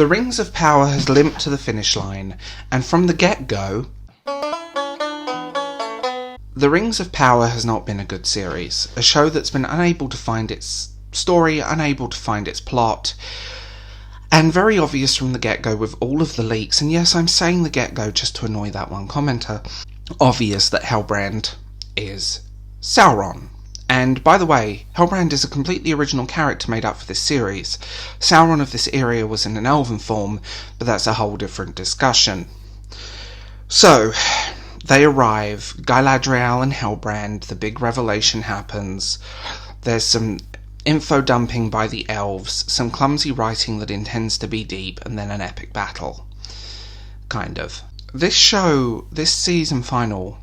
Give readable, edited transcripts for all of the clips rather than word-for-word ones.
The Rings of Power has limped to the finish line, and from the get-go, The Rings of Power has not been a good series. A show that's been unable to find its story, unable to find its plot, and very obvious from the get-go with all of the leaks, and yes, I'm saying the get-go just to annoy that one commenter, obvious that Halbrand is Sauron. And by the way, Halbrand is a completely original character made up for this series. Sauron of this area was in an elven form, but that's a whole different discussion. So, they arrive, Galadriel and Halbrand, the big revelation happens, there's some info dumping by the elves, some clumsy writing that intends to be deep, and then an epic battle. Kind of. This show, this season finally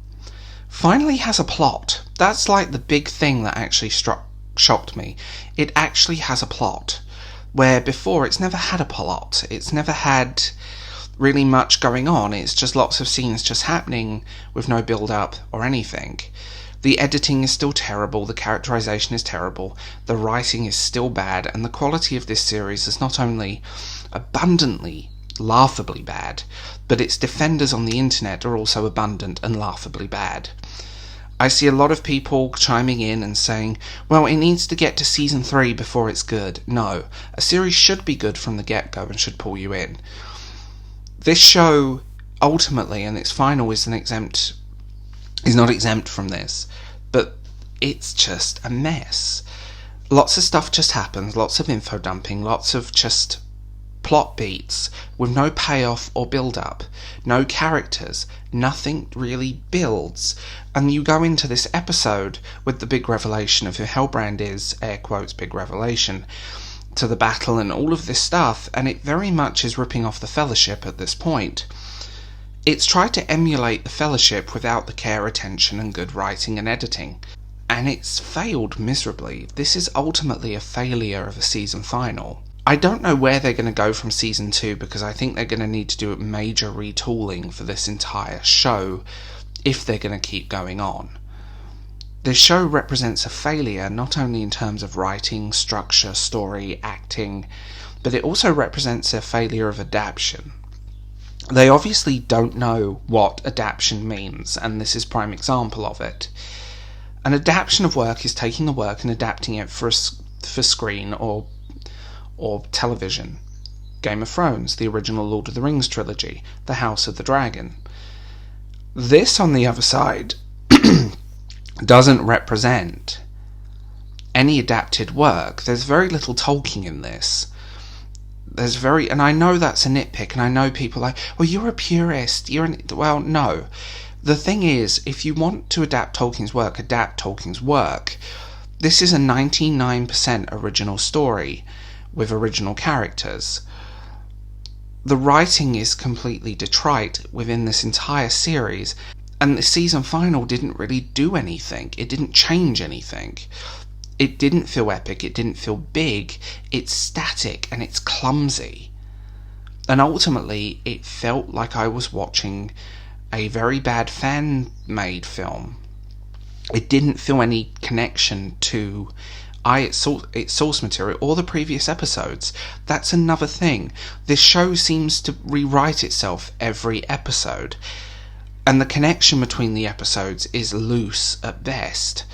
has a plot. That's like the big thing that actually shocked me. It actually has a plot, where before it's never had a plot. It's never had really much going on. It's just lots of scenes just happening with no build-up or anything. The editing is still terrible, the characterization is terrible, the writing is still bad, and the quality of this series is not only abundantly, laughably bad, but its defenders on the internet are also abundant and laughably bad. I see a lot of people chiming in and saying, well, it needs to get to season 3 before it's good. No, a series should be good from the get-go and should pull you in. This show, ultimately, and its final is not exempt from this, but it's just a mess. Lots of stuff just happens, lots of info dumping, lots of just plot beats with no payoff or build-up, no characters, nothing really builds, and you go into this episode with the big revelation of who Halbrand is, air quotes, big revelation, to the battle and all of this stuff, and it very much is ripping off the Fellowship at this point. It's tried to emulate the Fellowship without the care, attention, and good writing and editing, and it's failed miserably. This is ultimately a failure of a season final. I don't know where they're going to go from season 2, because I think they're going to need to do a major retooling for this entire show if they're going to keep going on. This show represents a failure not only in terms of writing, structure, story, acting, but it also represents a failure of adaptation. They obviously don't know what adaptation means, and this is a prime example of it. An adaptation of work is taking a work and adapting it for screen or television. Game of Thrones, the original Lord of the Rings trilogy, The House of the Dragon. This, on the other side, doesn't represent any adapted work. There's very little Tolkien in this. And I know that's a nitpick, and I know people are like, well, you're a purist, well, no. The thing is, if you want to adapt Tolkien's work, adapt Tolkien's work. This is a 99% original story with original characters. The writing is completely detrite within this entire series, and the season final didn't really do anything. It didn't change anything. It didn't feel epic, it didn't feel big, it's static and it's clumsy. And ultimately, it felt like I was watching a very bad fan-made film. It didn't feel any connection to its source material or the previous episodes. That's another thing. This show seems to rewrite itself every episode, and the connection between the episodes is loose at best.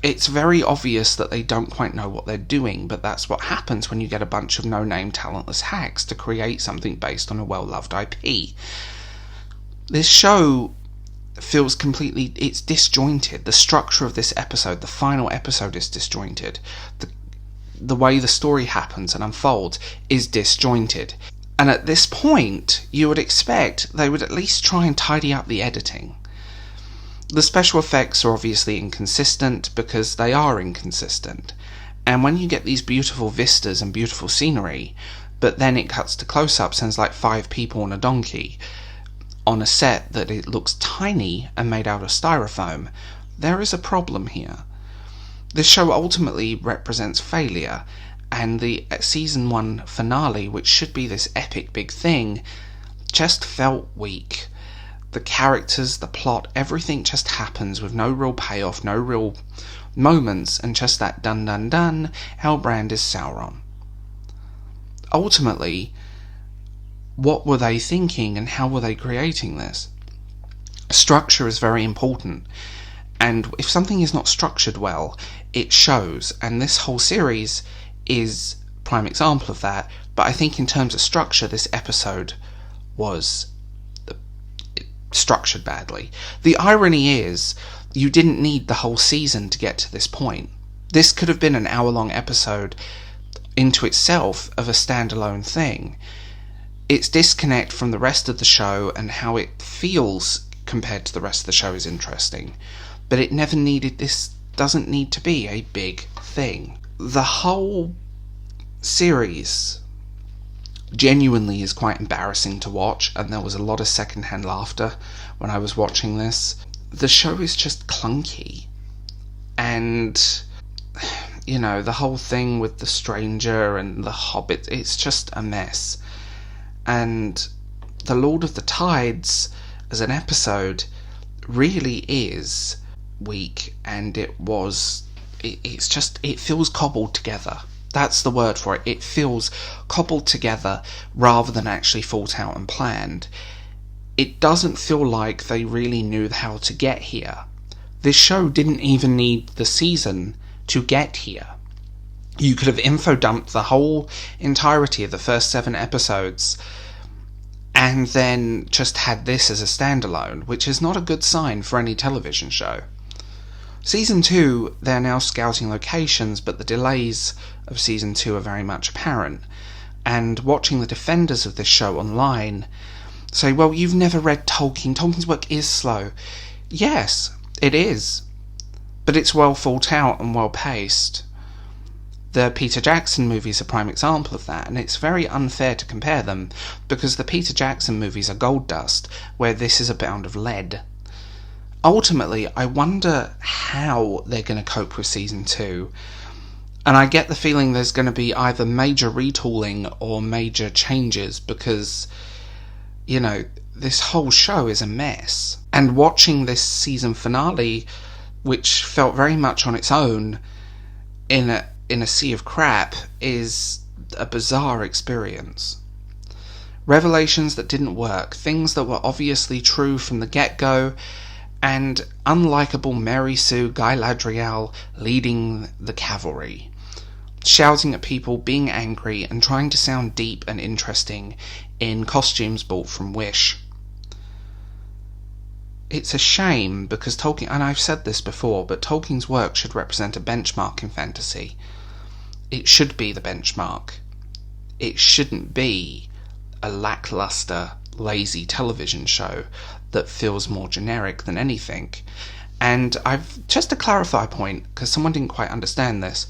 It's very obvious that they don't quite know what they're doing, but that's what happens when you get a bunch of no-name talentless hacks to create something based on a well-loved IP. This show feels it's disjointed. The structure of this episode, the final episode, is disjointed. The way the story happens and unfolds is disjointed. And at this point, you would expect they would at least try and tidy up the editing. The special effects are obviously inconsistent because they are inconsistent. And when you get these beautiful vistas and beautiful scenery, but then it cuts to close-ups and it's like 5 people on a donkey on a set that it looks tiny and made out of styrofoam, there is a problem here. This show ultimately represents failure, and the season 1 finale, which should be this epic big thing, just felt weak. The characters, the plot, everything just happens with no real payoff, no real moments, and just that dun dun dun, Halbrand is Sauron. ultimately, what were they thinking and how were they creating this? Structure is very important, and if something is not structured well, it shows, and this whole series is a prime example of that. But I think in terms of structure, this episode was structured badly. The irony is, you didn't need the whole season to get to this point. This could have been an hour-long episode into itself of a standalone thing. Its disconnect from the rest of the show and how it feels compared to the rest of the show is interesting, but it never needed, this doesn't need to be a big thing. The whole series genuinely is quite embarrassing to watch, and there was a lot of secondhand laughter when I was watching this. The show is just clunky, and you know, the whole thing with the stranger and the hobbit, it's just a mess. And The Lord of the Tides as an episode really is weak, and it feels cobbled together. That's the word for it. It feels cobbled together rather than actually thought out and planned. It doesn't feel like they really knew how to get here. This show didn't even need the season to get here. You could have info dumped the whole entirety of the first 7 episodes and then just had this as a standalone, which is not a good sign for any television show. Season 2, they're now scouting locations, but the delays of Season 2 are very much apparent. And watching the defenders of this show online say, well, you've never read Tolkien. Tolkien's work is slow. Yes, it is. But it's well thought out and well paced. The Peter Jackson movies are a prime example of that, and it's very unfair to compare them, because the Peter Jackson movies are gold dust, where this is a pound of lead. Ultimately, I wonder how they're going to cope with Season 2. And I get the feeling there's going to be either major retooling or major changes, because, you know, this whole show is a mess. And watching this season finale, which felt very much on its own in a sea of crap, is a bizarre experience. Revelations that didn't work, things that were obviously true from the get-go, and unlikable Mary Sue Guy Ladriel leading the cavalry, shouting at people, being angry, and trying to sound deep and interesting in costumes bought from Wish. It's a shame, because Tolkien, and I've said this before, but Tolkien's work should represent a benchmark in fantasy. It should be the benchmark. It shouldn't be a lackluster, lazy television show that feels more generic than anything. And just to clarify a point, because someone didn't quite understand this,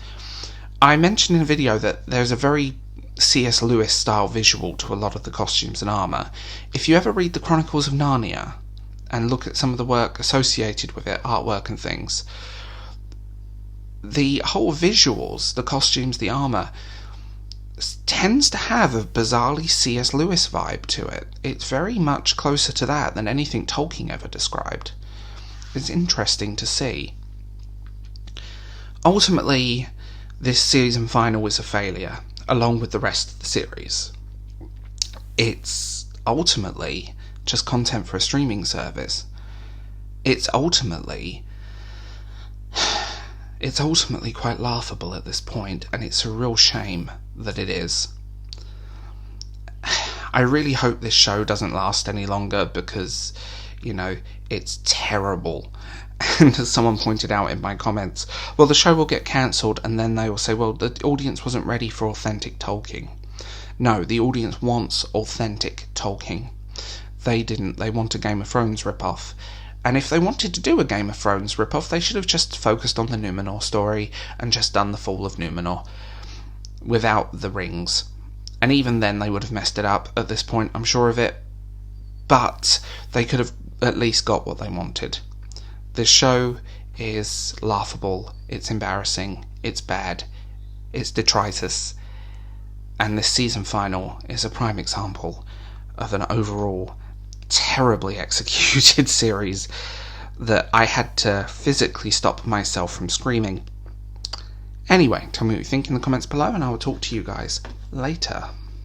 I mentioned in a video that there's a very C.S. Lewis style visual to a lot of the costumes and armour. If you ever read the Chronicles of Narnia and look at some of the work associated with it, artwork and things, the whole visuals, the costumes, the armour, tends to have a bizarrely C.S. Lewis vibe to it. It's very much closer to that than anything Tolkien ever described. It's interesting to see. Ultimately, this season final is a failure, along with the rest of the series. It's ultimately just content for a streaming service. It's ultimately quite laughable at this point, and it's a real shame that it is. I really hope this show doesn't last any longer, because, you know, it's terrible. And as someone pointed out in my comments, well, the show will get cancelled, and then they will say, well, the audience wasn't ready for authentic Tolkien. No, the audience wants authentic Tolkien. They didn't. They want a Game of Thrones rip-off. And if they wanted to do a Game of Thrones rip-off, they should have just focused on the Numenor story and just done the fall of Numenor without the rings. And even then they would have messed it up at this point, I'm sure of it. But they could have at least got what they wanted. This show is laughable, it's embarrassing, it's bad, it's detritus. And this season final is a prime example of an overall terribly executed series that I had to physically stop myself from screaming. Anyway, tell me what you think in the comments below, and I will talk to you guys later.